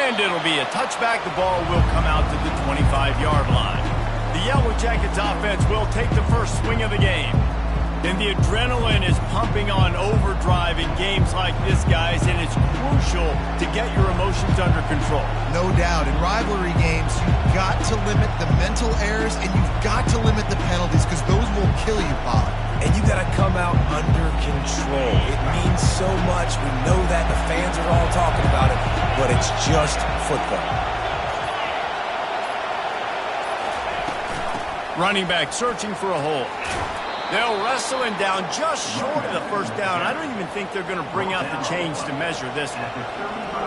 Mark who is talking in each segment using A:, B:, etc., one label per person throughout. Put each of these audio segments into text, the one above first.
A: And it'll be a touchback. The ball will come out to the 25-yard line. The Yellow Jackets offense will take the first swing of the game. And the adrenaline is pumping on overdrive in games like this, guys, and it's crucial to get your emotions under control.
B: No doubt. In rivalry games, you've got to limit the mental errors and you've got to limit the penalties because those will kill you, Pollard.
C: And you got to come out under control. It means so much. We know that. The fans are all talking about it, but it's just football.
A: Running back searching for a hole. They'll wrestle him down just short of the first down. I don't even think they're going to bring out the chains to measure this one.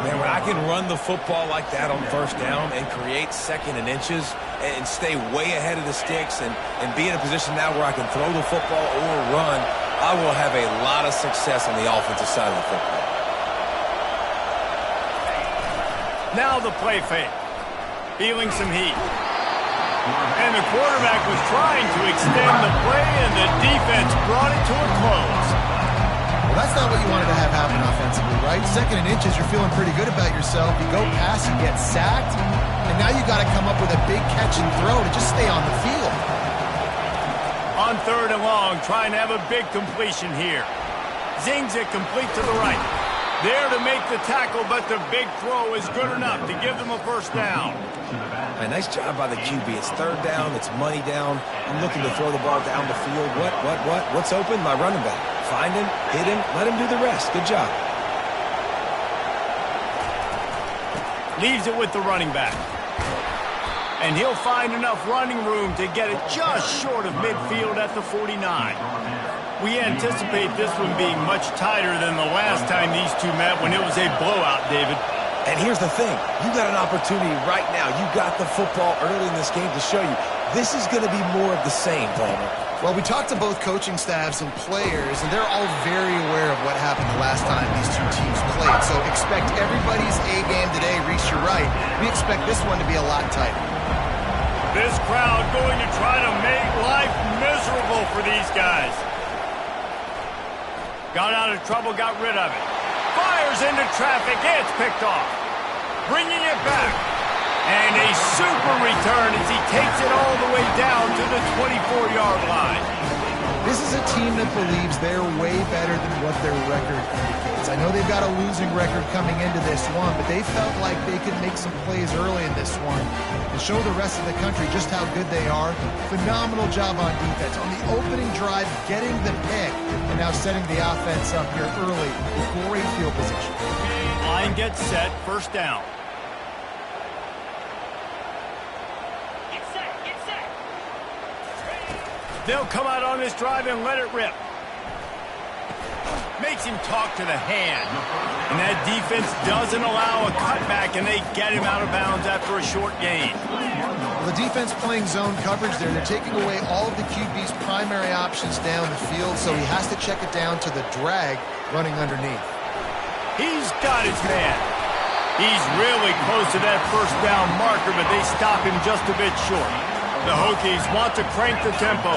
C: Man, when I can run the football like that on first down and create second and inches and stay way ahead of the sticks and be in a position now where I can throw the football or run, I will have a lot of success on the offensive side of the football.
A: Now the play fake. Feeling some heat. And the quarterback was trying to extend the play, and the defense brought it to a close.
B: Well, that's not what you wanted to have happen offensively, right? Second and inches, you're feeling pretty good about yourself. You go past, you get sacked, and now you got to come up with a big catch and throw to just stay on the field.
A: On third and long, trying to have a big completion here. Zings it complete to the right. There to make the tackle, but the big throw is good enough to give them a first down.
C: Man, nice job by the QB. It's third down. It's money down. I'm looking to throw the ball down the field. What? What's open? My running back. Find him, hit him, let him do the rest. Good job.
A: Leaves it with the running back. And he'll find enough running room to get it just short of midfield at the 49. We anticipate this one being much tighter than the last time these two met when it was a blowout, David.
C: And here's the thing. You got an opportunity right now. You got the football early in this game to show you. This is going to be more of the same, Palmer.
B: Well, we talked to both coaching staffs and players, and they're all very aware of what happened the last time these two teams played. So expect everybody's A-game today. Reese, you're right. We expect this one to be a lot tighter.
A: This crowd going to try to make life miserable for these guys. Got out of trouble, got rid of it. Fires into traffic, it's picked off. Bringing it back. And a super return as he takes it all the way down to the 24-yard line.
B: This is a team that believes they're way better than what their record indicates. I know they've got a losing record coming into this one, but they felt like they could make some plays early in this one and show the rest of the country just how good they are. Phenomenal job on defense. On the opening drive, getting the pick, and now setting the offense up here early with great field position.
A: Line gets set, first down. They'll come out on this drive and let it rip. Makes him talk to the hand. And that defense doesn't allow a cutback, and they get him out of bounds after a short gain.
B: The defense playing zone coverage there. They're taking away all of the QB's primary options down the field, so he has to check it down to the drag running underneath.
A: He's got his man. He's really close to that first down marker, but they stop him just a bit short. The Hokies want to crank the tempo.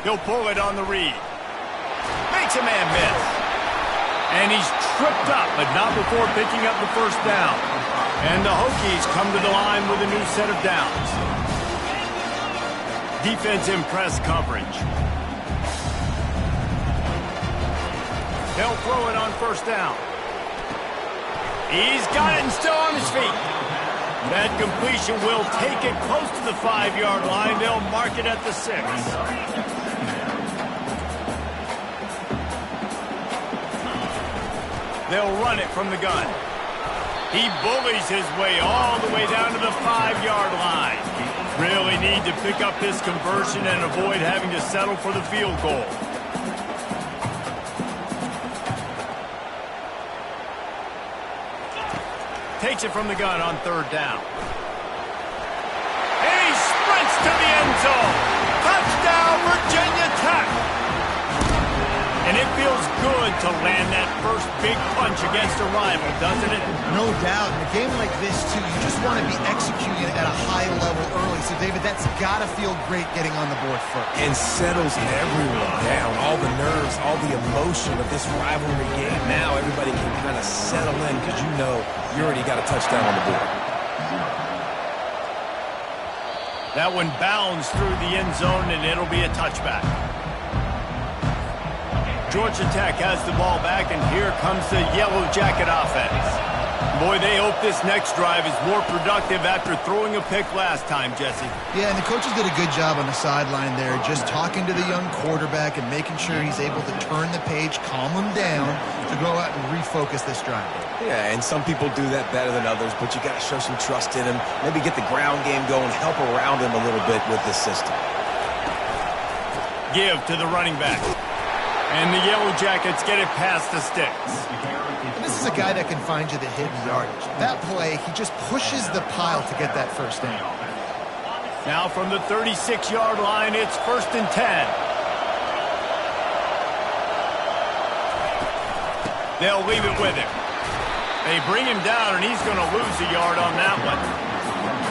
A: He'll pull it on the read. Makes a man miss. And he's tripped up, but not before picking up the first down. And the Hokies come to the line with a new set of downs. Defense in press coverage. They'll throw it on first down. He's got it and still on his feet. That completion will take it close to the 5-yard line. They'll mark it at the 6. They'll run it from the gun. He bullies his way all the way down to the 5-yard line. Really need to pick up this conversion and avoid having to settle for the field goal. Takes it from the gun on third down. And he sprints to the end zone. Touchdown, Virginia Tech. And it feels good to land that first big punch against a rival, doesn't it?
B: No doubt. In a game like this, too, you just just want to be executing it at a high level early. So, David, that's got to feel great getting on the board first.
C: And settles everyone down. All the nerves, all the emotion of this rivalry game. Now everybody can kind of settle in because you know you already got a touchdown on the board.
A: That one bounds through the end zone, and it'll be a touchback. Georgia Tech has the ball back, and here comes the Yellow Jacket offense. Boy, they hope this next drive is more productive after throwing a pick last time, Jesse.
B: Yeah, and the coaches did a good job on the sideline there, just talking to the young quarterback and making sure he's able to turn the page, calm him down, to go out and refocus this drive.
C: Yeah, and some people do that better than others, but you got to show some trust in him. Maybe get the ground game going, help around him a little bit with this system.
A: Give to the running back. And the Yellow Jackets get it past the sticks.
B: And this is a guy that can find you the hidden yardage. That play, he just pushes the pile to get that first down.
A: Now from the 36-yard line, it's 1st and 10. They'll leave it with him. They bring him down, and he's going to lose a yard on that one.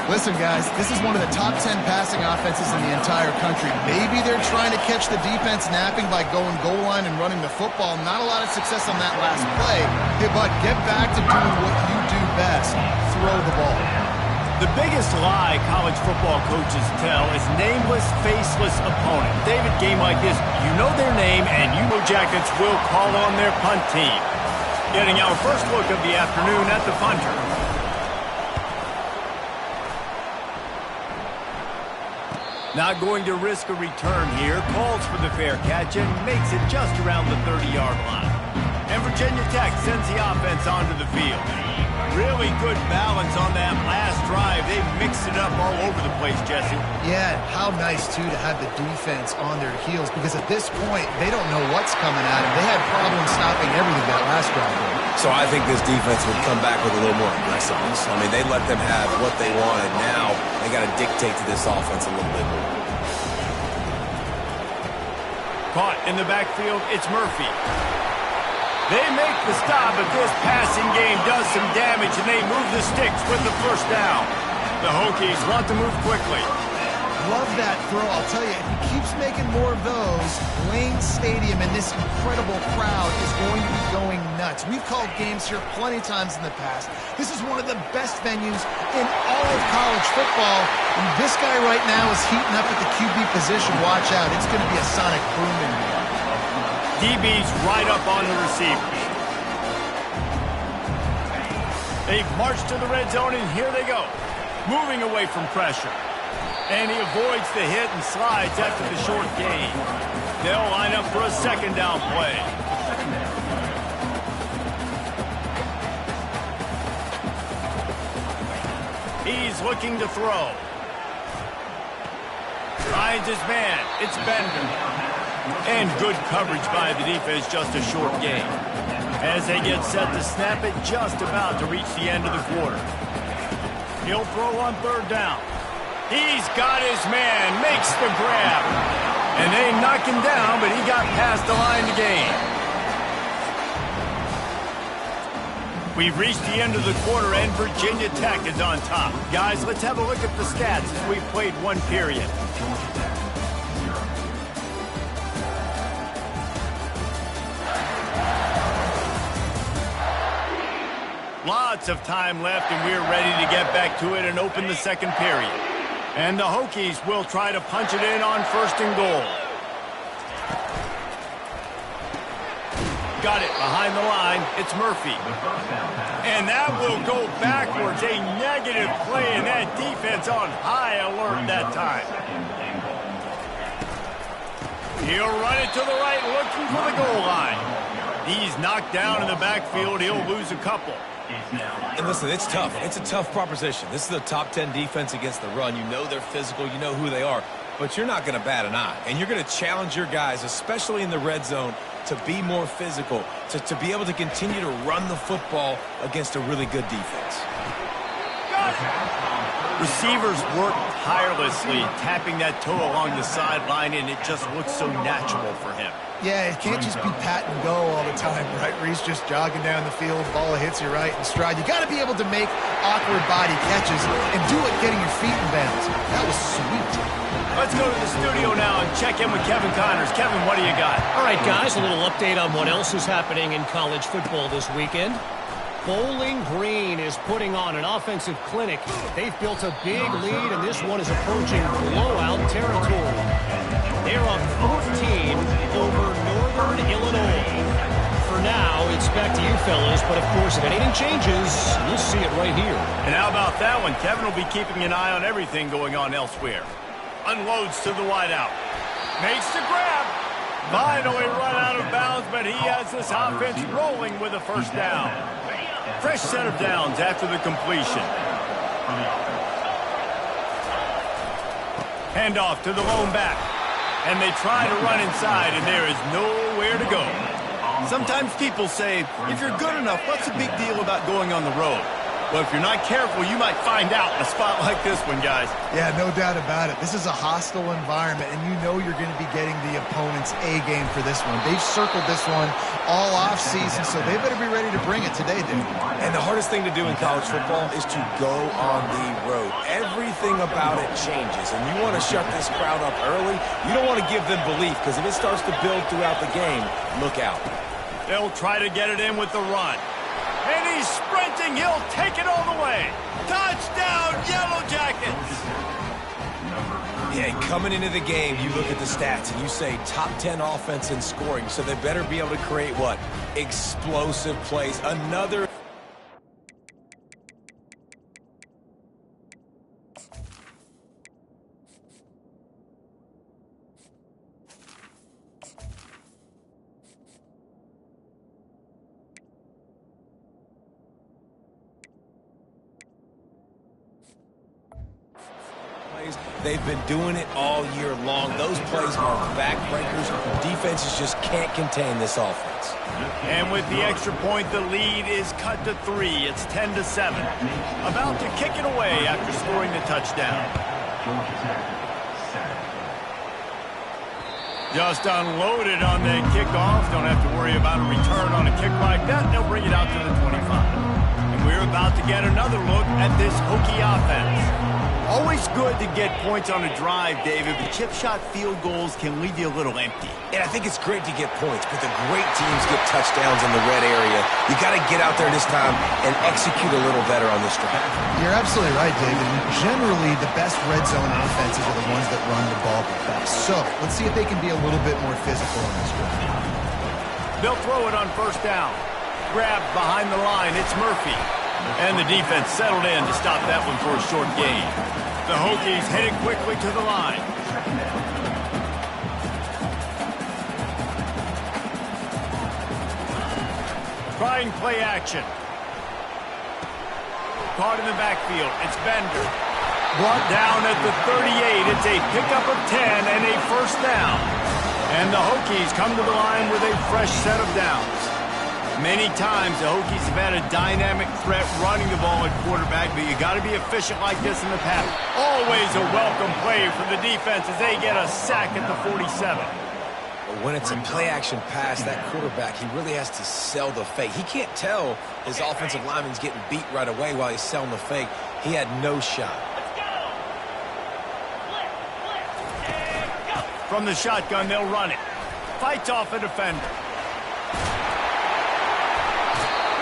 B: Listen, guys, this is one of the top 10 passing offenses in the entire country. Maybe they're trying to catch the defense napping by going goal line and running the football. Not a lot of success on that last play. Hey, Bud, get back to doing what you do best. Throw the ball.
A: The biggest lie college football coaches tell is nameless, faceless opponent. David, game like this, you know their name, and Yellow Jackets will call on their punt team. Getting our first look of the afternoon at the punter. Not going to risk a return here. Calls for the fair catch and makes it just around the 30-yard line. And Virginia Tech sends the offense onto the field. Really good balance on that last drive. They mixed it up all over the place, Jesse.
B: Yeah, how nice, too, to have the defense on their heels, because at this point, they don't know what's coming at them. They had problems stopping everything that last drive.
C: So I think this defense would come back with a little more aggressiveness. I mean, they let them have what they wanted. Now they got to dictate to this offense a little bit more.
A: Caught in the backfield, it's Murphy. They make the stop, but this passing game does some damage, and they move the sticks with the first down. The Hokies want to move quickly.
B: Love that throw. I'll tell you, if he keeps making more of those, Wayne Stadium and this incredible crowd is going to be going nuts. We've called games here plenty of times in the past. This is one of the best venues in all of college football, and this guy right now is heating up at the QB position. Watch out. It's going to be a sonic boom in here.
A: DB's right up on the receivers. They've marched to the red zone, and here they go. Moving away from pressure. And he avoids the hit and slides after the short gain. They'll line up for a second down play. He's looking to throw. Finds his man. It's Bender. And good coverage by the defense, just a short gain. As they get set to snap it, just about to reach the end of the quarter. He'll throw on third down. He's got his man, makes the grab. And they knock him down, but he got past the line to gain. We've reached the end of the quarter, and Virginia Tech is on top. Guys, let's have a look at the stats as we've played one period. Lots of time left, and we're ready to get back to it and open the second period. And the Hokies will try to punch it in on 1st and goal. Got it behind the line. It's Murphy. And that will go backwards. A negative play, and that defense on high alert that time. He'll run it to the right, looking for the goal line. He's knocked down in the backfield. He'll lose a couple.
C: And listen, it's tough. It's a tough proposition. This is a top 10 defense against the run. You know they're physical. You know who they are. But you're not going to bat an eye. And you're going to challenge your guys, especially in the red zone, to be more physical, to be able to continue to run the football against a really good defense.
A: Got it. Receivers work tirelessly, tapping that toe along the sideline, and it just looks so natural for him.
B: Yeah, it can't just be pat and go all the time, right? Where he's just jogging down the field, ball hits you right in stride. You got to be able to make awkward body catches and do it getting your feet in bounds. That was sweet.
A: Let's go to the studio now and check in with Kevin Connors. Kevin, what do you got?
D: All right, guys, a little update on what else is happening in college football this weekend. Bowling Green is putting on an offensive clinic. They've built a big lead, and this one is approaching blowout territory. They're up 14 over Northern Illinois. For now, it's back to you fellas, but of course, if anything changes, you'll see it right here.
A: And how about that one? Kevin will be keeping an eye on everything going on elsewhere. Unloads to the wideout. Makes the grab. Finally run out of bounds, but he has this offense rolling with a first down. Fresh set of downs after the completion. Handoff to the lone back. And they try to run inside, and there is nowhere to go. Sometimes people say, if you're good enough, what's the big deal about going on the road? Well, if you're not careful, you might find out in a spot like this one, guys.
B: Yeah, no doubt about it. This is a hostile environment, and you know you're going to be getting the opponent's A game for this one. They've circled this one all offseason, so they better be ready to bring it today, dude.
C: And the hardest thing to do in college football is to go on the road. Everything about it changes, and you want to shut this crowd up early. You don't want to give them belief, because if it starts to build throughout the game, look out.
A: They'll try to get it in with the run. And he's sprinting. He'll take it all the way. Touchdown, Yellow Jackets.
C: Yeah, coming into the game, you look at the stats and you say top 10 offense in scoring, so they better be able to create what? Explosive plays. Another... They've been doing it all year long. Those plays are backbreakers. Defenses just can't contain this offense.
A: And with the extra point, the lead is cut to 3. It's 10-7. About to kick it away after scoring the touchdown. Just unloaded on that kickoff. Don't have to worry about a return on a kick like that. They'll bring it out to the 25. And we're about to get another look at this Hokie offense. Always good to get points on a drive, David, but chip shot field goals can leave you a little empty.
C: And I think it's great to get points, but the great teams get touchdowns in the red area. You got to get out there this time and execute a little better on this drive.
B: You're absolutely right, David. Generally, the best red zone offenses are the ones that run the ball the best. So let's see if they can be a little bit more physical on this drive.
A: They'll throw it on first down. Grabbed behind the line. It's Murphy. And the defense settled in to stop that one for a short gain. The Hokies heading quickly to the line. Trying play action. Caught in the backfield. It's Bender. Brought down at the 38. It's a pickup of 10 and a first down. And the Hokies come to the line with a fresh set of downs. Many times the Hokies have had a dynamic threat running the ball at quarterback, but you got to be efficient like this in the pass. Always a welcome play for the defense as they get a sack at the 47.
C: But when it's a play-action pass, that quarterback, he really has to sell the fake. He can't tell his offensive lineman's getting beat right away while he's selling the fake. He had no shot.
A: From the shotgun, they'll run it. Fights off a defender.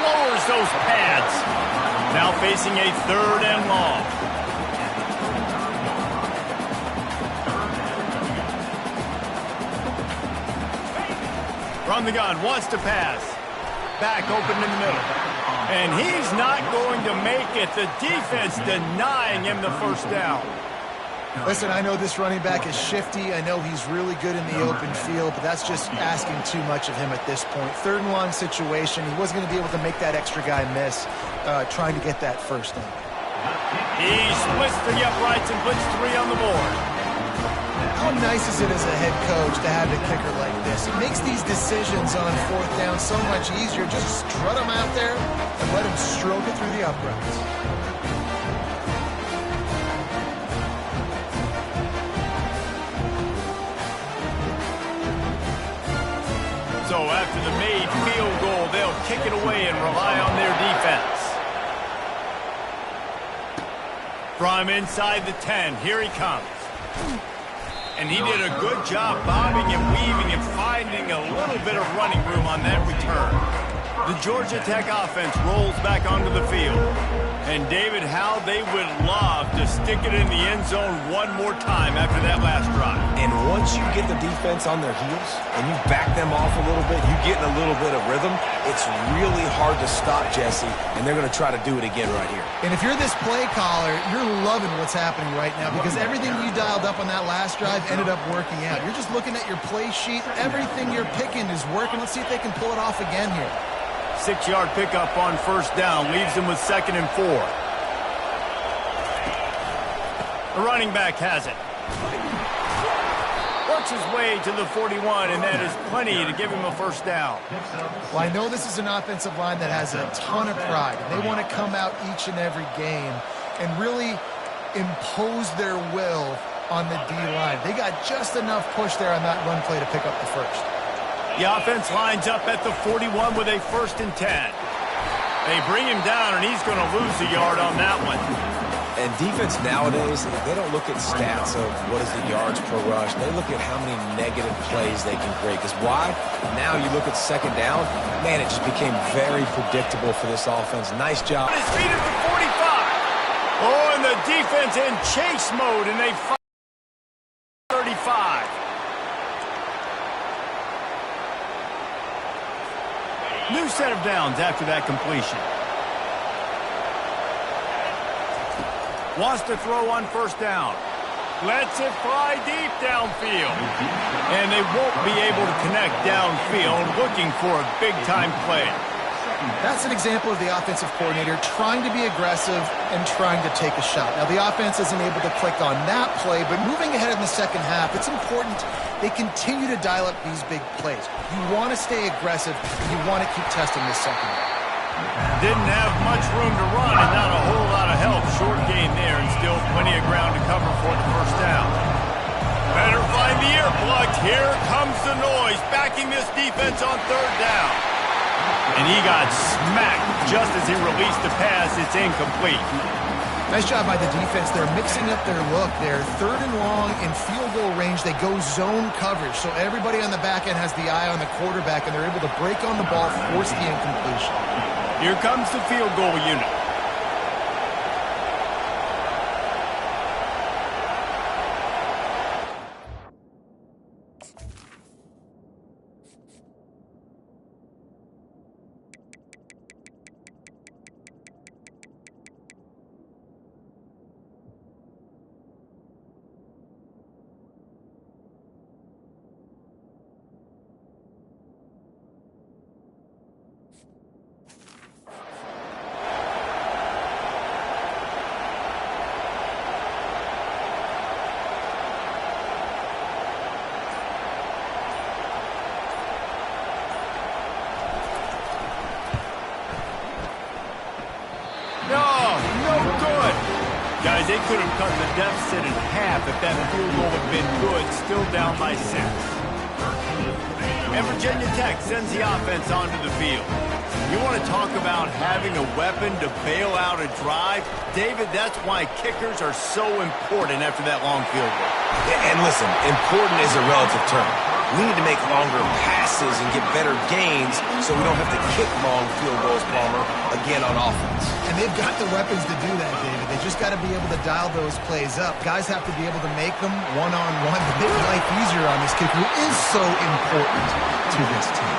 A: Lowers those pads. Now facing a 3rd and long. From the gun, wants to pass. Back open in the middle. And he's not going to make it. The defense denying him the first down.
B: Listen, I know this running back is shifty. I know he's really good in the open field, but that's just asking too much of him at this point. 3rd and long situation. He wasn't going to be able to make that extra guy miss trying to get that first down.
A: He splits the uprights and puts 3 on the board.
B: How nice is it as a head coach to have a kicker like this? It makes these decisions on 4th down so much easier. Just strut him out there and let him stroke it through the uprights.
A: after the made field goal, they'll kick it away and rely on their defense. From inside the 10, here he comes. And he did a good job bobbing and weaving and finding a little bit of running room on that return. The Georgia Tech offense rolls back onto the field. And David, how they would love to stick it in the end zone one more time after that last drive.
C: And once you get the defense on their heels and you back them off a little bit, you get in a little bit of rhythm, it's really hard to stop, Jesse, and they're going to try to do it again right here.
B: And if you're this play caller, you're loving what's happening right now because everything you dialed up on that last drive ended up working out. You're just looking at your play sheet. Everything you're picking is working. Let's see if they can pull it off again here.
A: 6-yard pickup on first down leaves him with 2nd and 4. The running back has it. Works his way to the 41, and that is plenty to give him a first down.
B: Well, I know this is an offensive line that has a ton of pride. They want to come out each and every game and really impose their will on the D-line. They got just enough push there on that run play to pick up the first.
A: The offense lines up at the 41 with a 1st and 10. They bring him down, and he's going to lose a yard on that one.
C: And defense nowadays, they don't look at stats of what is the yards per rush. They look at how many negative plays they can create. Because why? Now you look at 2nd down, man, it just became very predictable for this offense. Nice job.
A: His feet at the 45. Oh, and the defense in chase mode, and they fight 35. New set of downs after that completion. Wants to throw on first down. Lets it fly deep downfield. And they won't be able to connect downfield, looking for a big-time play.
B: That's an example of the offensive coordinator trying to be aggressive and trying to take a shot. Now, the offense isn't able to click on that play, but moving ahead in the second half, it's important they continue to dial up these big plays. You want to stay aggressive, and you want to keep testing this secondary.
A: Didn't have much room to run and not a whole lot of help. Short gain there and still plenty of ground to cover for the first down. Better find the earplugs. Here comes the noise, backing this defense on 3rd down. And he got smacked just as he released the pass. It's incomplete.
B: Nice job by the defense. They're mixing up their look. They're 3rd and long in field goal range. They go zone coverage. So everybody on the back end has the eye on the quarterback, and they're able to break on the ball, force the incompletion.
A: Here comes the field goal unit. Guys, they could have cut the deficit in half if that field goal had been good, still down by 6. And Virginia Tech sends the offense onto the field. You want to talk about having a weapon to bail out a drive? David, that's why kickers are so important after that long field goal.
C: And listen, important is a relative term. We need to make longer passes and get better gains so we don't have to kick long field goals, Palmer, again on offense.
B: And they've got the weapons to do that, David. They just got to be able to dial those plays up. Guys have to be able to make them one-on-one to make life easier on this kicker who is so important to this team.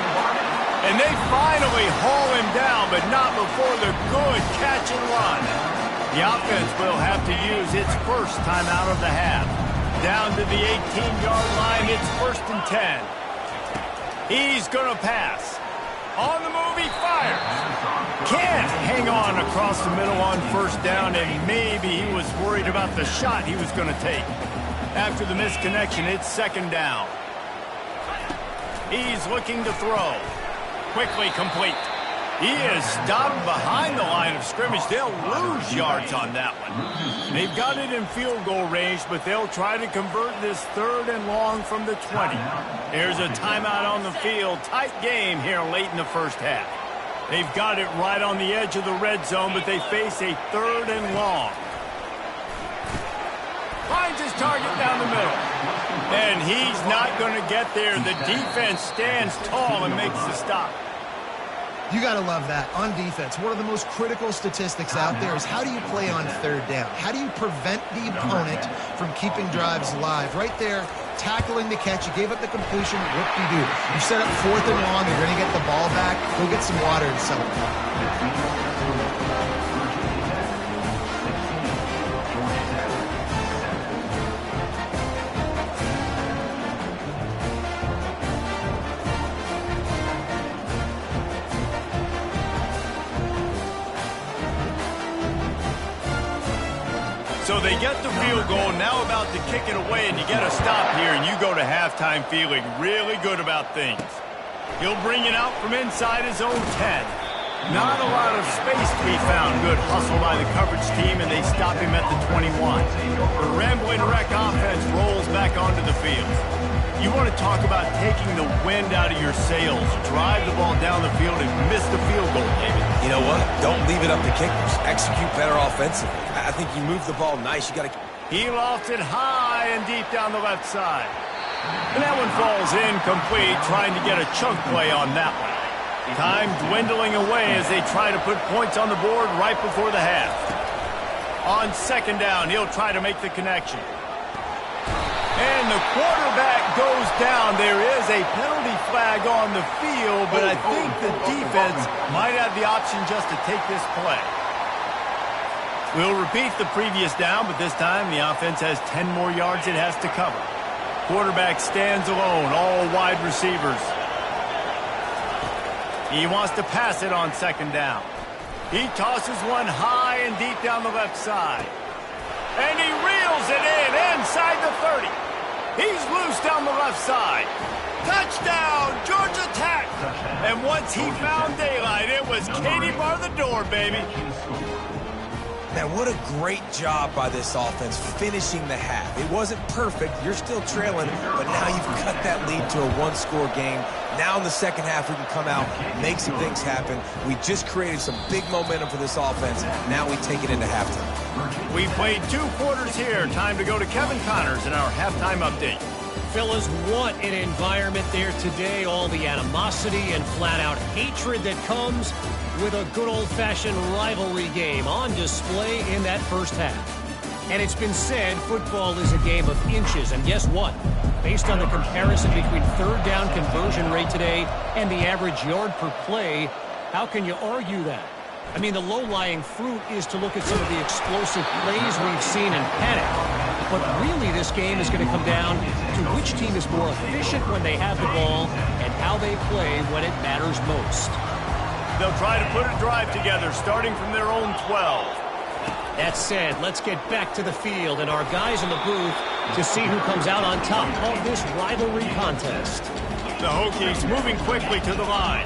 A: And they finally haul him down, but not before the good catch and run. The offense will have to use its first timeout of the half. Down to the 18-yard line, it's 1st and 10. He's going to pass. On the move, he fires. Can't hang on across the middle on first down, and maybe he was worried about the shot he was going to take. After the misconnection, it's 2nd down. He's looking to throw. Quickly complete. He is stopped behind the line of scrimmage. They'll lose yards on that one. They've got it in field goal range, but they'll try to convert this 3rd and long from the 20. There's a timeout on the field. Tight game here late in the first half. They've got it right on the edge of the red zone, but they face a 3rd and long. Finds his target down the middle. And he's not going to get there. The defense stands tall and makes the stop.
B: You got to love that. On defense, one of the most critical statistics out there is how do you play on 3rd down? How do you prevent the opponent from keeping drives alive? Right there, tackling the catch. You gave up the completion. Whoop-de-doo. You set up 4th and long. You're going to get the ball back. Go get some water and celebrate.
A: So they get the field goal, now about to kick it away, and you get a stop here, and you go to halftime feeling really good about things. He'll bring it out from inside his own 10. Not a lot of space to be found. Good hustle by the coverage team, and they stop him at the 21. The Rambling Wreck offense rolls back onto the field. You want to talk about taking the wind out of your sails. Drive the ball down the field and miss the field goal, David.
C: You know what? Don't leave it up to kickers. Execute better offensively. I think you move the ball nice. You got to...
A: He lofts it high and deep down the left side. And that one falls incomplete, trying to get a chunk play on that one. Time dwindling away as they try to put points on the board right before the half. On 2nd down, he'll try to make the connection. And the quarterback goes down. There is a penalty flag on the field, but I think the defense might have the option just to take this play. We'll repeat the previous down, but this time the offense has 10 more yards it has to cover. Quarterback stands alone, all wide receivers. He wants to pass it on 2nd down. He tosses one high and deep down the left side. And he reels it in inside the 30. He's loose down the left side. Touchdown, Georgia Tech. And once he found daylight, it was Katie bar the door, baby.
C: Man, what a great job by this offense finishing the half. It wasn't perfect. You're still trailing, but now you've cut that lead to a 1-score game. Now in the second half, we can come out, make some things happen. We just created some big momentum for this offense. Now we take it into halftime.
A: We played 2 quarters here. Time to go to Kevin Connors in our halftime update.
D: Fellas, what an environment there today. All the animosity and flat-out hatred that comes with a good old-fashioned rivalry game on display in that first half. And it's been said football is a game of inches. And guess what? Based on the comparison between 3rd down conversion rate today and the average yard per play, how can you argue that? I mean, the low-lying fruit is to look at some of the explosive plays we've seen in panic. But really, this game is going to come down to which team is more efficient when they have the ball and how they play when it matters most.
A: They'll try to put a drive together, starting from their own 12.
D: That said, let's get back to the field and our guys in the booth to see who comes out on top of this rivalry contest.
A: The Hokies moving quickly to the line.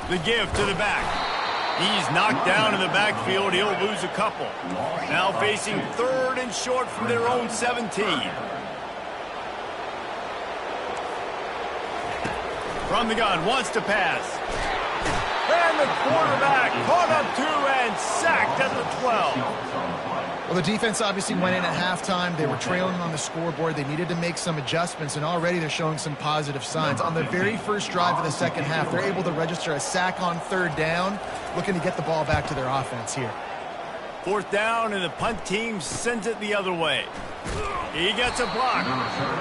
A: The give to the back. He's knocked down in the backfield. He'll lose a couple. Now facing 3rd and short from their own 17. From the gun, wants to pass. And the quarterback caught up 2 and sacked at the 12.
B: Well, the defense obviously went in at halftime. They were trailing on the scoreboard. They needed to make some adjustments, and already they're showing some positive signs. On the very first drive of the second half, they're able to register a sack on 3rd down, looking to get the ball back to their offense here.
A: 4th down, and the punt team sends it the other way. He gets a block.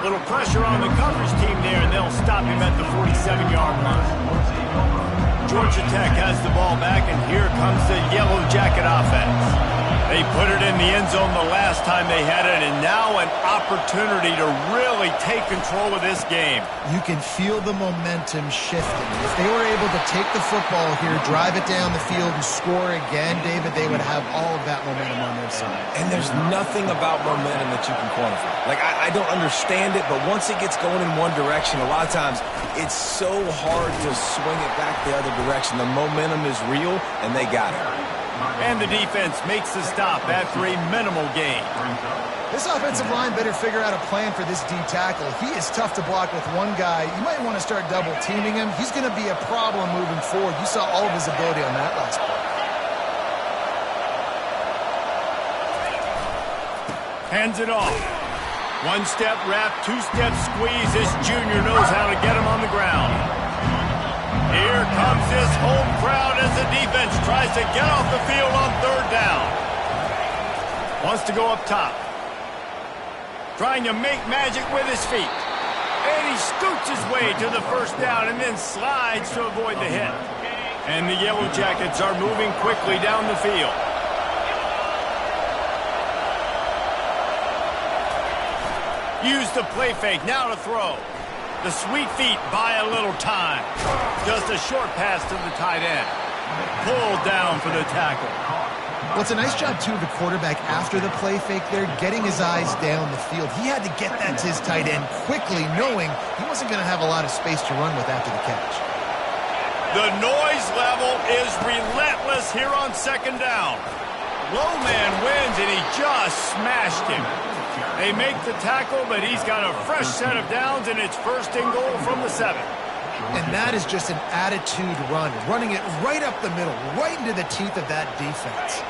A: Little pressure on the coverage team there, and they'll stop him at the 47-yard line. Georgia Tech has the ball back, and here comes the Yellow Jacket offense. They put it in the end zone the last time they had it, and now an opportunity to really take control of this game.
B: You can feel the momentum shifting. If they were able to take the football here, drive it down the field, and score again, David, they would have all of that momentum on their side.
C: And there's nothing about momentum that you can quantify. Like, I don't understand it, but once it gets going in one direction, a lot of times it's so hard to swing it back the other direction. The momentum is real, and they got it.
A: And the defense makes the stop after a minimal gain.
B: This offensive line better figure out a plan for this D tackle. He is tough to block with one guy. You might want to start double teaming him. He's going to be a problem moving forward. You saw all of his ability on that last play.
A: Hands it off. One-step wrap, two-step squeeze. This junior knows how to get him on the ground. Here comes this home crowd as the defense tries to get off the field on third down. Wants to go up top. Trying to make magic with his feet. And he scoots his way to the first down and then slides to avoid the hit. And the Yellow Jackets are moving quickly down the field. Use the play fake, now to throw. The sweet feet buy a little time. Just a short pass to the tight end. Pulled down for the tackle.
B: Well, it's a nice job, too, of the quarterback after the play fake there, getting his eyes down the field. He had to get that to his tight end quickly, knowing he wasn't going to have a lot of space to run with after the catch.
A: The noise level is relentless here on second down. Low man wins, and he just smashed him. They make the tackle, but he's got a fresh set of downs, and it's first and goal from the 7.
B: And that is just an attitude run, running it right up the middle, right into the teeth of that defense.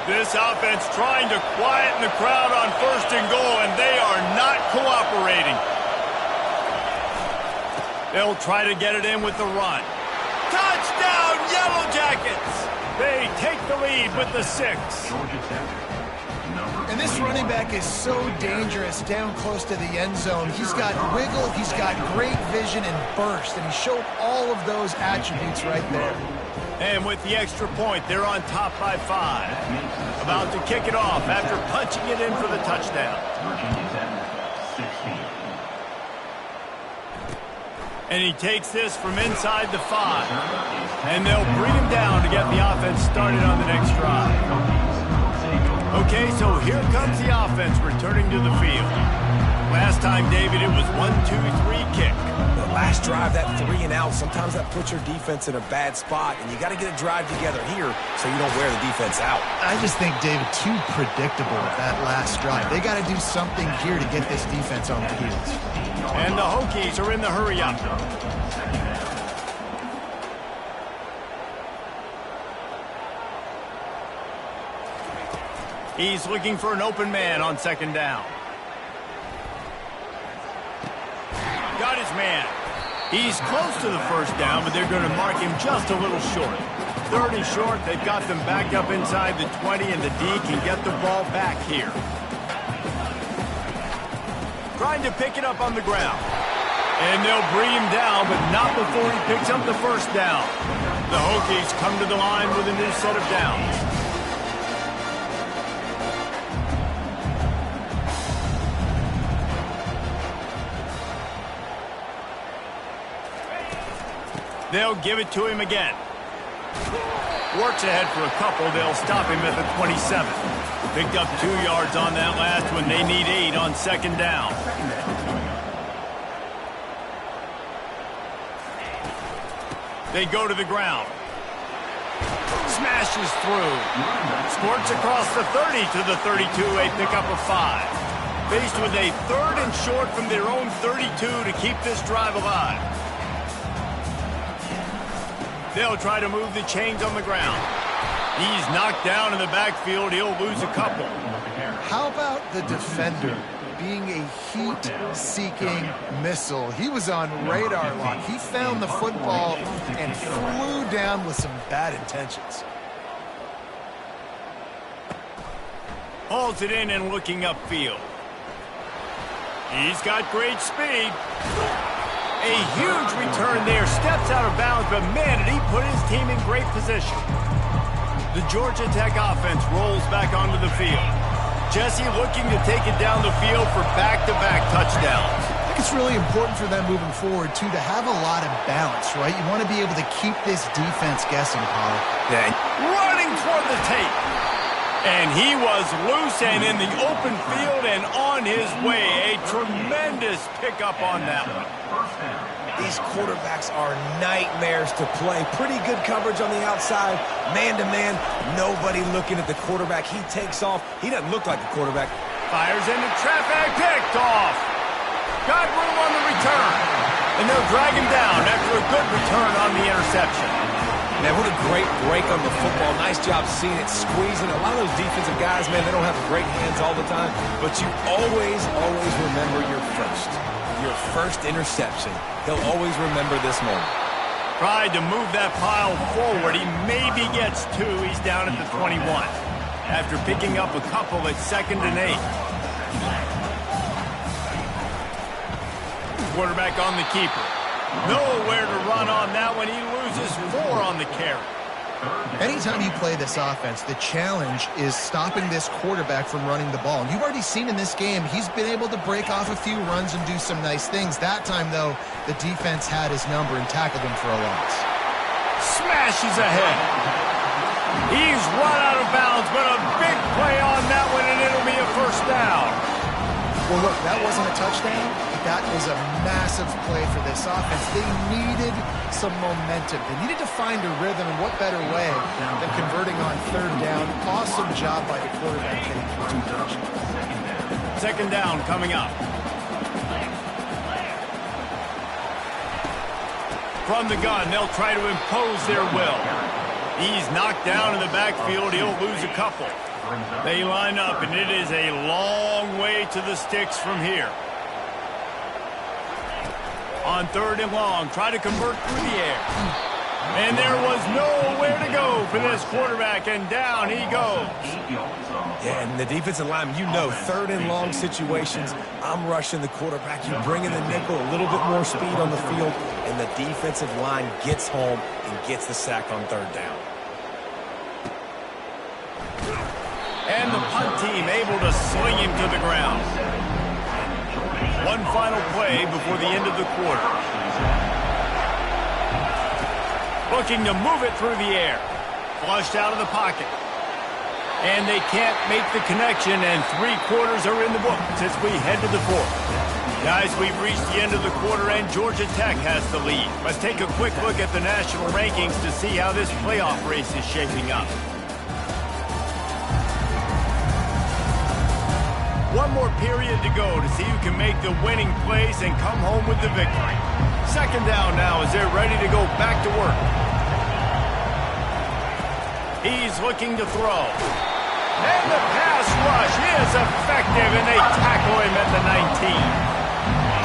A: This offense trying to quieten the crowd on first and goal, and they are not cooperating. They'll try to get it in with the run. Touchdown, Yellow Jackets! They take the lead with the 6.
B: And this running back is so dangerous down close to the end zone. He's got wiggle, he's got great vision and burst, and he showed all of those attributes right there.
A: And with the extra point, they're on top by 5. About to kick it off after punching it in for the touchdown. And he takes this from inside the 5. And they'll bring him down to get the offense started on the next drive. Okay, so here comes the offense returning to the field. Last time, David, it was 1-2-3 kick.
C: The last drive, that 3 and out, sometimes that puts your defense in a bad spot, and you got to get a drive together here so you don't wear the defense out.
B: I just think, David, too predictable with that last drive. They got to do something here to get this defense on the heels.
A: And the Hokies are in the hurry-up. He's looking for an open man on second down. Got his man. He's close to the first down, but they're going to mark him just a little short. 30 short. They've got them back up inside the 20, and the D can get the ball back here. Trying to pick it up on the ground. And they'll bring him down, but not before he picks up the first down. The Hokies come to the line with a new set of downs. They'll give it to him again. Works ahead for a couple. They'll stop him at the 27. Picked up 2 yards on that last one. They need 8 on second down. They go to the ground. Smashes through. Squirts across the 30 to the 32. A pickup of 5. Faced with a 3rd and short from their own 32 to keep this drive alive. They'll try to move the chains on the ground. He's knocked down in the backfield. He'll lose a couple.
B: How about the defender being a heat-seeking missile? He was on radar lock. He found the football and flew down with some bad intentions.
A: Hauls it in and looking upfield. He's got great speed. A huge return there. Steps out of bounds, but man, did he put his team in great position. The Georgia Tech offense rolls back onto the field. Jesse looking to take it down the field for back-to-back touchdowns.
B: I think it's really important for them moving forward, too, to have a lot of balance, right? You want to be able to keep this defense guessing, Paul.
A: Then running toward the tape. And he was loose and in the open field and on his way. A tremendous pickup on that one.
C: These quarterbacks are nightmares to play. Pretty good coverage on the outside. Man-to-man, nobody looking at the quarterback. He takes off. He doesn't look like a quarterback.
A: Fires into traffic, picked off. Got room on the return. And they'll drag him down after a good return on the interception.
C: Man, what a great break on the football. Nice job seeing it, squeezing. A lot of those defensive guys, man, they don't have great hands all the time. But you always remember your first interception. He'll always remember this moment.
A: Tried to move that pile forward. He maybe gets two. He's down at the 21. After picking up a couple at 2nd and 8. Quarterback on the keeper. Nowhere to run on that one. He loses 4 on the carry.
B: Anytime you play this offense, the challenge is stopping this quarterback from running the ball. And you've already seen in this game, he's been able to break off a few runs and do some nice things. That time, though, the defense had his number and tackled him for a loss.
A: Smashes ahead. He's run out of bounds, but a big play on that one, and it'll be a first down.
B: Well, look, that wasn't a touchdown. That was a massive play for this offense. They needed some momentum. They needed to find a rhythm, and what better way than converting on 3rd down. Awesome job by the quarterback getting for 2 touchdowns.
A: 2nd down coming up. From the gun, they'll try to impose their will. He's knocked down in the backfield. He'll lose a couple. They line up, and it is a long way to the sticks from here. On 3rd and long, try to convert through the air. And there was nowhere to go for this quarterback, and down he goes.
C: Yeah, and the defensive lineman, you know, 3rd and long situations, I'm rushing the quarterback. You bring in the nickel, a little bit more speed on the field, and the defensive line gets home and gets the sack on 3rd down.
A: And the punt team able to sling him to the ground. One final play before the end of the quarter. Looking to move it through the air. Flushed out of the pocket. And they can't make the connection, and 3 quarters are in the books as we head to the 4th. Guys, we've reached the end of the quarter, and Georgia Tech has the lead. Let's take a quick look at the national rankings to see how this playoff race is shaping up. One more period to go to see who can make the winning plays and come home with the victory. 2nd down now as they're ready to go back to work. He's looking to throw. And the pass rush is effective, and they tackle him at the 19.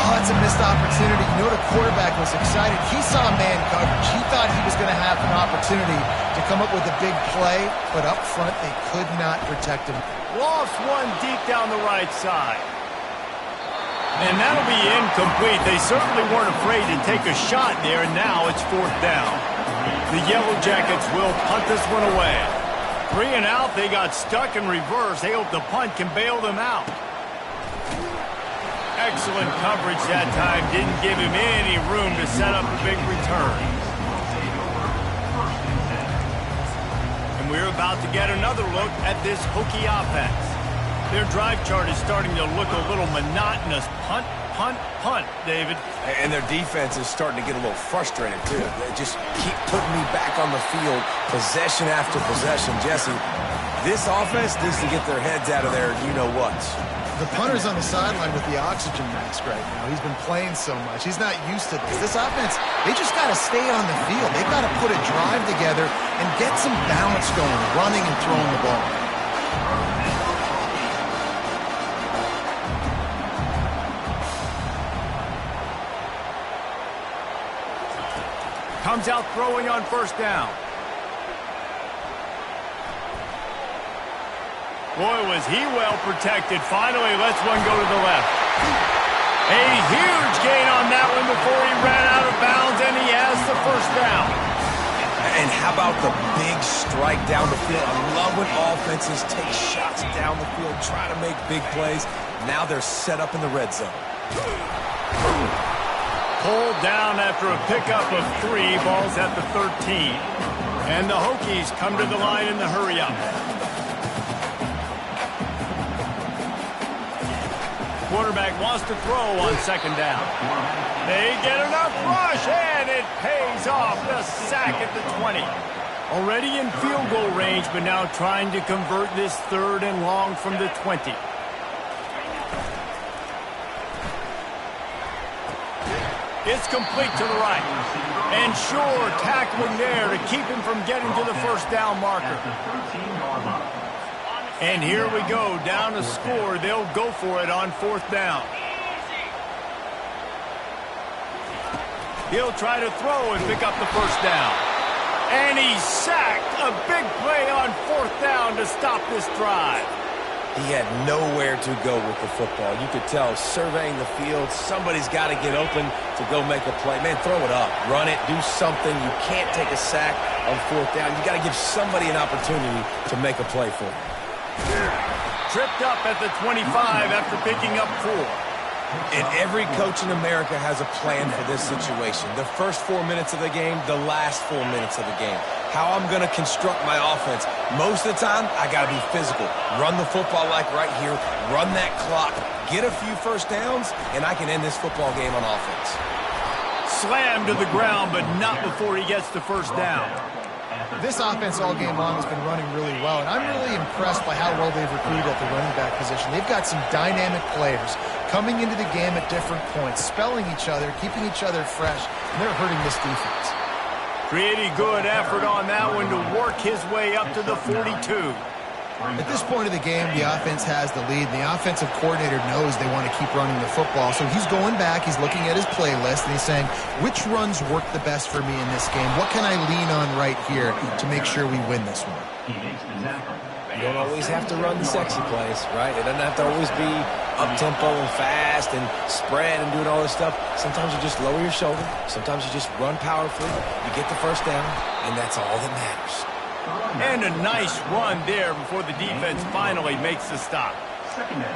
B: Oh, it's a missed opportunity. You know, the quarterback was excited. He saw man coverage. He thought he was going to have an opportunity to come up with a big play, but up front, they could not protect him.
A: Lost one deep down the right side. And that'll be incomplete. They certainly weren't afraid to take a shot there, and now it's 4th down. The Yellow Jackets will punt this one away. 3 and out, they got stuck in reverse. They hope the punt can bail them out. Excellent coverage that time. Didn't give him any room to set up a big return. We're about to get another look at this Hokie offense. Their drive chart is starting to look a little monotonous. Punt, punt, punt, David.
C: And their defense is starting to get a little frustrated, too. They just keep putting me back on the field, possession after possession. Jesse, this offense needs to get their heads out of there, you-know-what.
B: The punter's on the sideline with the oxygen mask right now. He's been playing so much. He's not used to this. This offense, they just got to stay on the field. They've got to put a drive together and get some balance going, running and throwing the ball.
A: Comes out throwing on 1st down. Boy, was he well protected. Finally lets one go to the left. A huge gain on that one before he ran out of bounds, and he has the first down.
C: And how about the big strike down the field? I love when offenses take shots down the field, try to make big plays. Now they're set up in the red zone.
A: Pulled down after a pickup of 3, balls at the 13. And the Hokies come to the line in the hurry-up. Quarterback wants to throw on second down. They get enough rush, and it pays off. The sack at the 20. Already in field goal range, but now trying to convert this 3rd and long from the 20. It's complete to the right. And sure, tackling there to keep him from getting to the first down marker. And here we go, down to score. They'll go for it on 4th down. He'll try to throw and pick up the first down. And he's sacked. A big play on 4th down to stop this drive.
C: He had nowhere to go with the football. You could tell, surveying the field, somebody's got to get open to go make a play. Man, throw it up, run it, do something. You can't take a sack on 4th down. You got to give somebody an opportunity to make a play for him.
A: Tripped up at the 25 after picking up 4.
C: And every coach in America has a plan for this situation. The first 4 minutes of the game, the last 4 minutes of the game. How I'm going to construct my offense. Most of the time, I got to be physical. Run the football like right here. Run that clock. Get a few first downs, and I can end this football game on offense.
A: Slammed to the ground, but not before he gets the first down.
B: This offense all game long has been running really well, and I'm really impressed by how well they've recruited at the running back position. They've got some dynamic players coming into the game at different points, spelling each other, keeping each other fresh, and they're hurting this defense.
A: Pretty good effort on that one to work his way up to the 42.
B: At this point of the game, the offense has the lead. The offensive coordinator knows they want to keep running the football, so he's going back, he's looking at his playlist, and he's saying, which runs work the best for me in this game? What can I lean on right here to make sure we win this one?
C: You don't always have to run the sexy plays, right? It doesn't have to always be up-tempo and fast and spread and doing all this stuff. Sometimes you just lower your shoulder. Sometimes you just run powerfully. You get the first down, and that's all that matters.
A: And a nice run there before the defense finally makes the stop.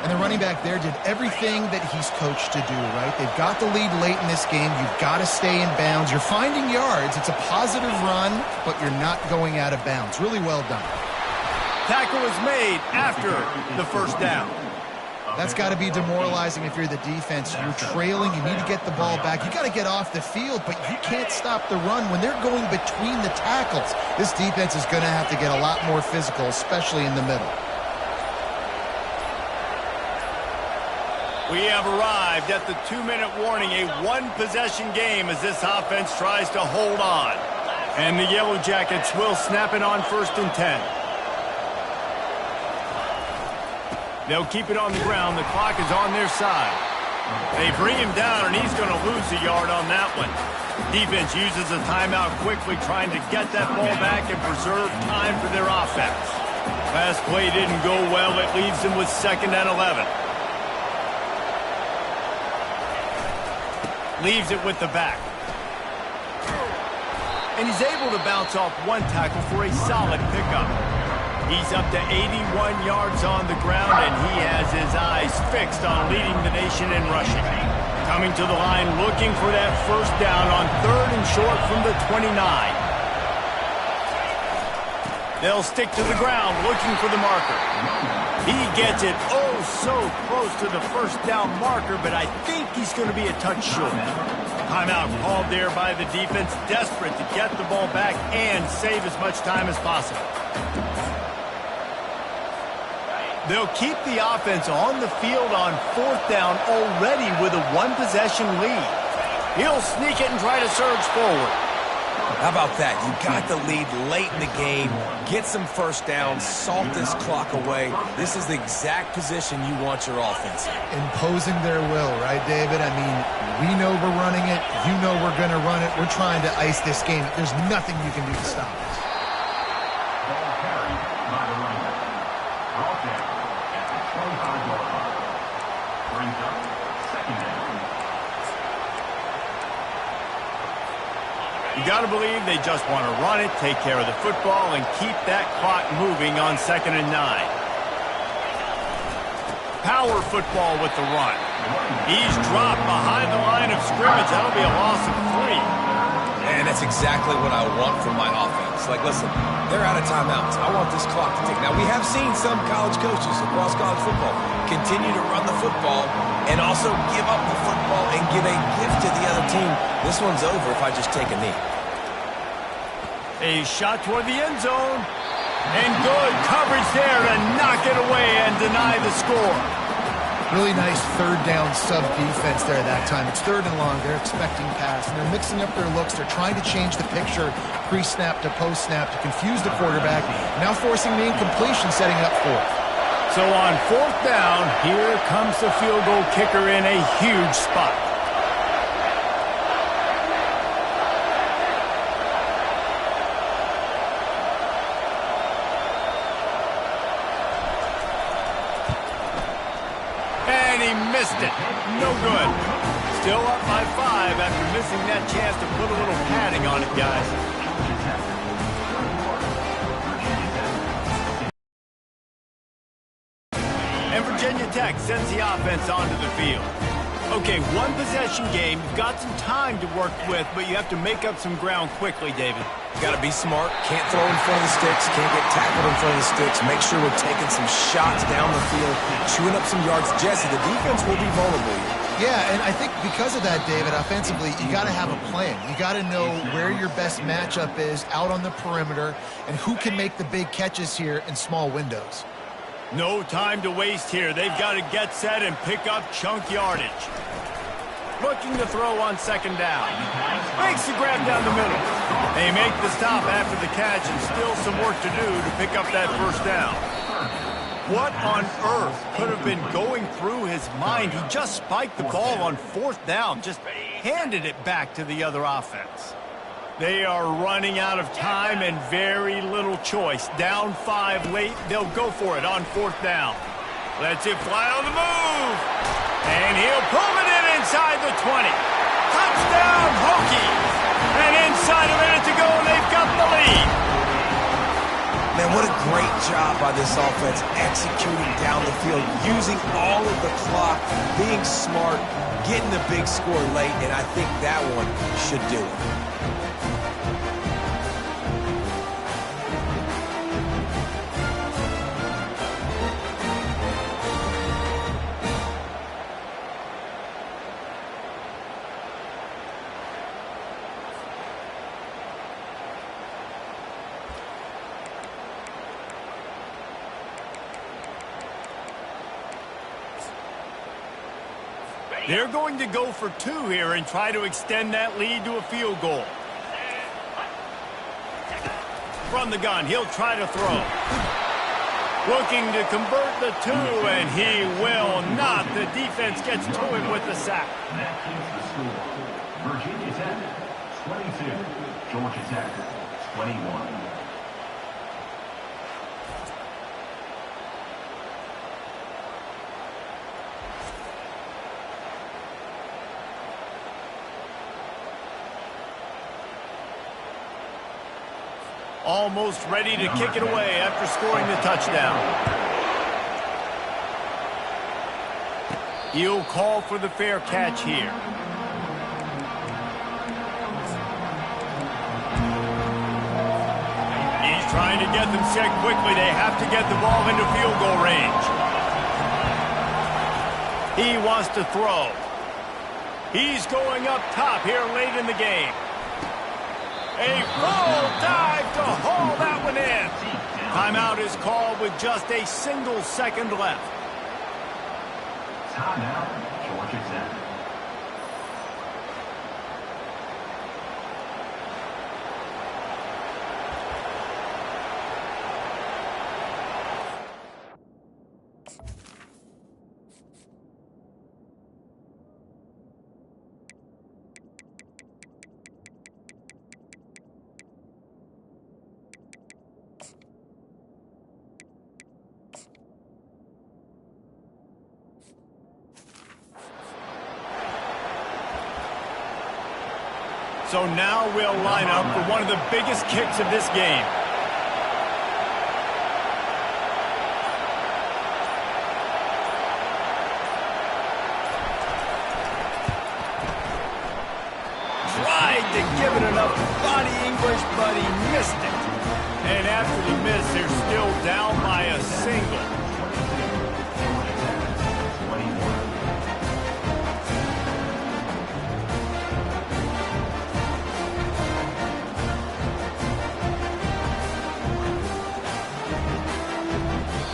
B: And the running back there did everything that he's coached to do, right? They've got the lead late in this game. You've got to stay in bounds. You're finding yards. It's a positive run, but you're not going out of bounds. Really well done.
A: Tackle is made after the first down.
B: That's got to be demoralizing if you're the defense. You're trailing. You need to get the ball back. You got to get off the field, but you can't stop the run when they're going between the tackles. This defense is going to have to get a lot more physical, especially in the middle.
A: We have arrived at the 2-minute warning, a one-possession game as this offense tries to hold on. And the Yellow Jackets will snap it on 1st and 10. They'll keep it on the ground. The clock is on their side. They bring him down, and he's going to lose a yard on that one. Defense uses a timeout quickly, trying to get that ball back and preserve time for their offense. Last play didn't go well. It leaves them with 2nd and 11. Leaves it with the back. And he's able to bounce off one tackle for a solid pickup. He's up to 81 yards on the ground, and he has his eyes fixed on leading the nation in rushing. Coming to the line, looking for that first down on 3rd and short from the 29. They'll stick to the ground, looking for the marker. He gets it oh so close to the first down marker, but I think he's going to be a touch short. Timeout called there by the defense, desperate to get the ball back and save as much time as possible. They'll keep the offense on the field on 4th down already with a one-possession lead. He'll sneak it and try to surge forward.
C: How about that? You got the lead late in the game. Get some first downs. Salt this clock away. This is the exact position you want your offense in.
B: Imposing their will, right, David? I mean, we know we're running it. You know we're going to run it. We're trying to ice this game. There's nothing you can do to stop us.
E: Ball carried by the running back. Ball down at the 25-yard line. Brings up 2nd down
A: You got to believe they just want to run it, take care of the football, and keep that clock moving on 2nd and 9. Power football with the run. He's dropped behind the line of scrimmage. That'll be a loss of 3.
C: And that's exactly what I want from my offense. Like, listen, they're out of timeouts. I want this clock to tick. Now, we have seen some college coaches across college football continue to run the football and also give up the football and give a gift to the other team. This one's over if I just take a knee.
A: A shot toward the end zone. And good coverage there to knock it away and deny the score.
B: Really nice 3rd down sub defense there that time. It's 3rd and long. They're expecting pass, and they're mixing up their looks. They're trying to change the picture pre-snap to post-snap to confuse the quarterback, now forcing the incompletion, setting up 4th.
A: So on 4th down, here comes the field goal kicker in a huge spot. And he missed it. No good. Still up by 5 after missing that chance to put a little padding on it, guys. And Virginia Tech sends the offense onto the field. Okay, 1 possession game. You've got some time to work with, but you have to make up some ground quickly, David.
C: Got to be smart. Can't throw in front of the sticks. Can't get tackled in front of the sticks. Make sure we're taking some shots down the field, chewing up some yards. Jesse, the defense will be vulnerable.
B: Yeah, and I think because of that, David, offensively, you got to have a plan. You got to know where your best matchup is out on the perimeter and who can make the big catches here in small windows.
A: No time to waste here. They've got to get set and pick up chunk yardage. Looking to throw on 2nd down. Makes the grab down the middle. They make the stop after the catch and still some work to do to pick up that 1st down. What on earth could have been going through his mind? He just spiked the ball on 4th down, just handed it back to the other offense. They are running out of time and very little choice. Down 5 late, they'll go for it on 4th down. Lets it fly on the move. And he'll pull it in inside the 20. Touchdown, Hokies. And inside a minute to go, and they've got the lead.
C: Man, what a great job by this offense executing down the field, using all of the clock, being smart, getting the big score late, and I think that one should do it.
A: They're going to go for 2 here and try to extend that lead to a field goal. From the gun, he'll try to throw. Looking to convert the 2, and he will not. The defense gets to him with the sack.
E: That is the score. Virginia Tech, 22. Georgia Tech, 21.
A: Almost ready to kick it away after scoring the touchdown. He'll call for the fair catch here. He's trying to get them set quickly. They have to get the ball into field goal range. He wants to throw. He's going up top here late in the game. A full dive to haul that one in. Timeout is called with just a single second left.
E: Timeout, Georgia Tech.
A: So now we'll line up for one of the biggest kicks of this game. Tried to give it enough body English, but he missed it. And after the miss, they're still down by a single.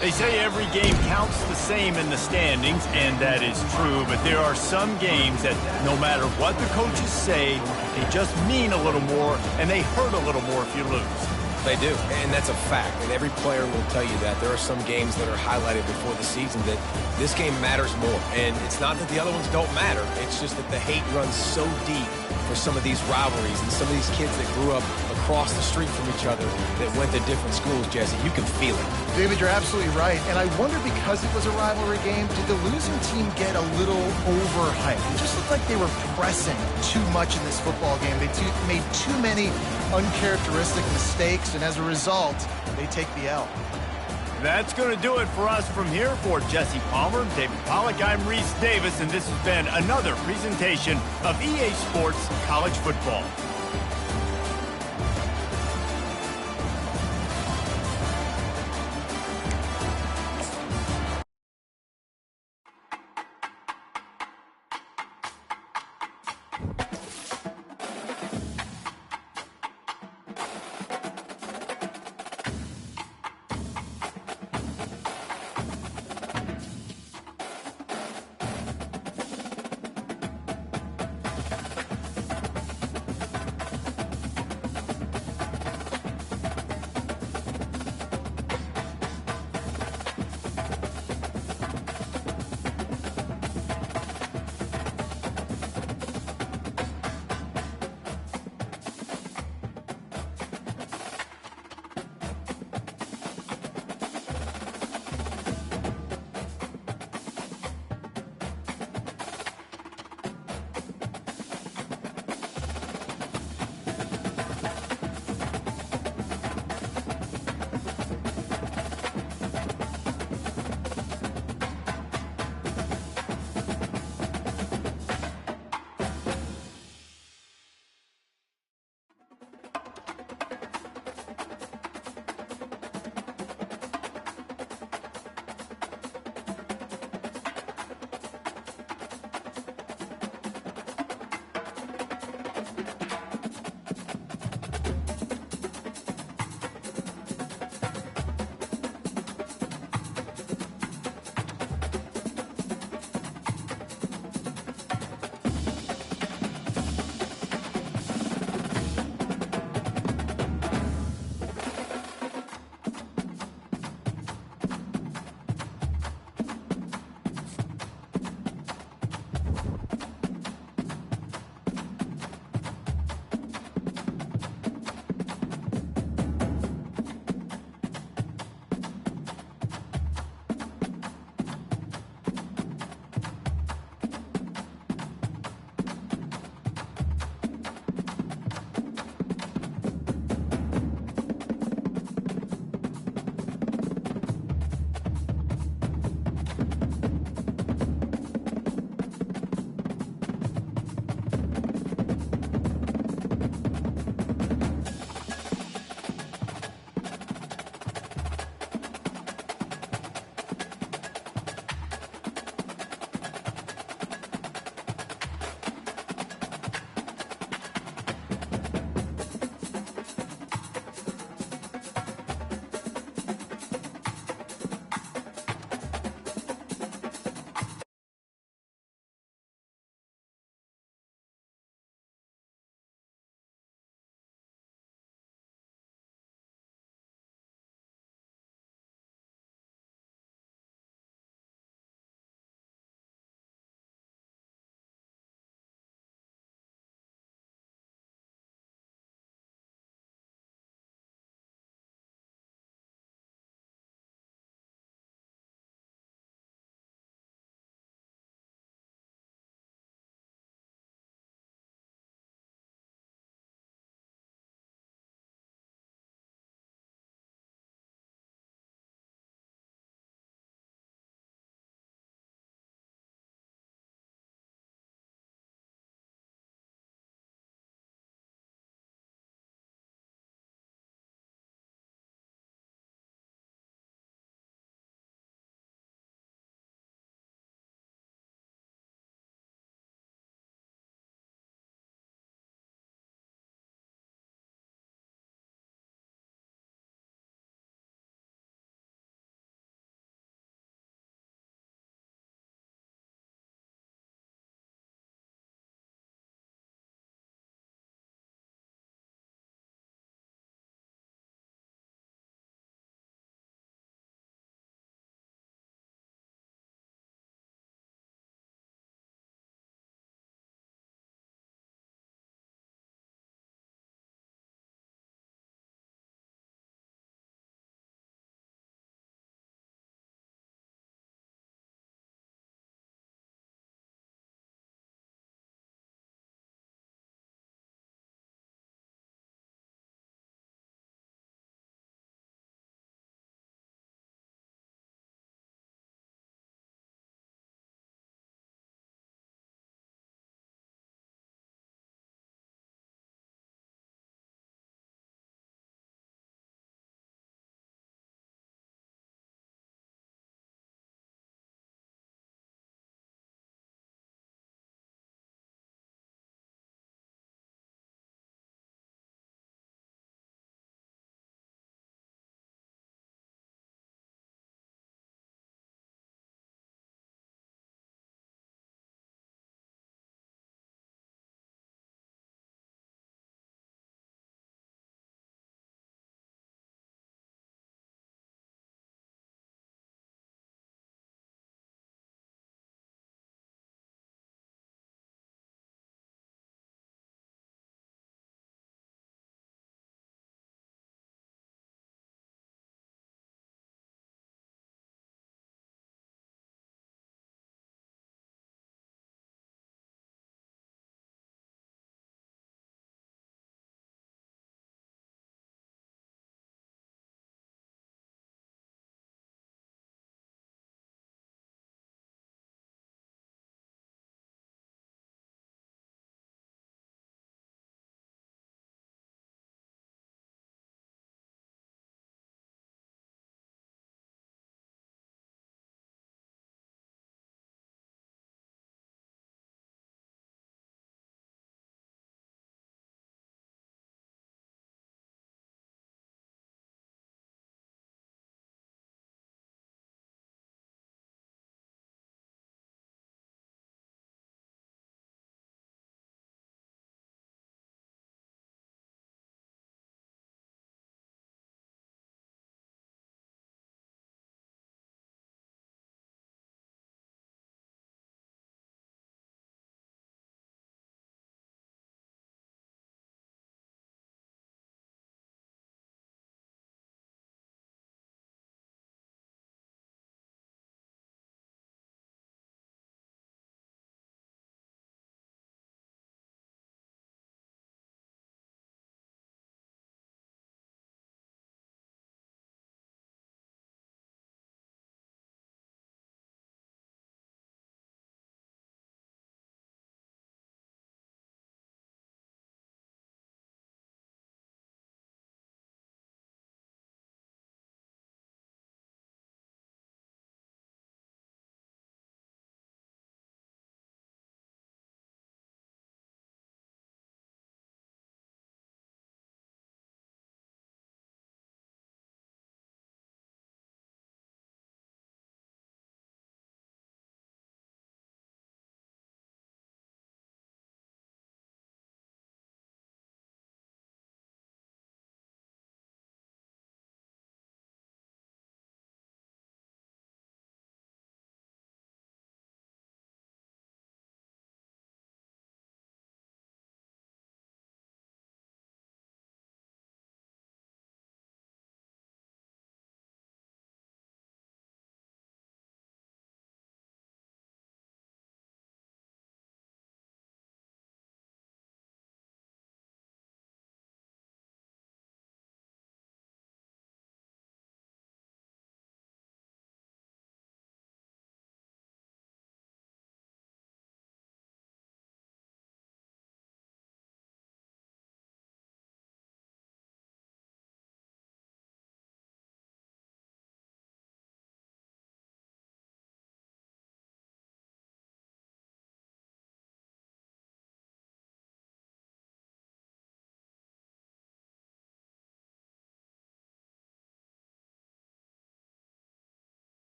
A: They say every game counts the same in the standings, and that is true, but there are some games that no matter what the coaches say, they just mean a little more, and they hurt a little more if you lose.
C: They do, and that's a fact, and every player will tell you that. There are some games that are highlighted before the season that this game matters more, and it's not that the other ones don't matter. It's just that the hate runs so deep for some of these rivalries and some of these kids that grew up across the street from each other that went to different schools, Jesse. You can feel it.
B: David, you're absolutely right. And I wonder, because it was a rivalry game, did the losing team get a little overhyped? It just looked like they were pressing too much in this football game. They made too many uncharacteristic mistakes, and as a result, they take the L.
A: That's going to do it for us from here. For Jesse Palmer, David Pollack, I'm Reese Davis, and this has been another presentation of EA Sports College Football.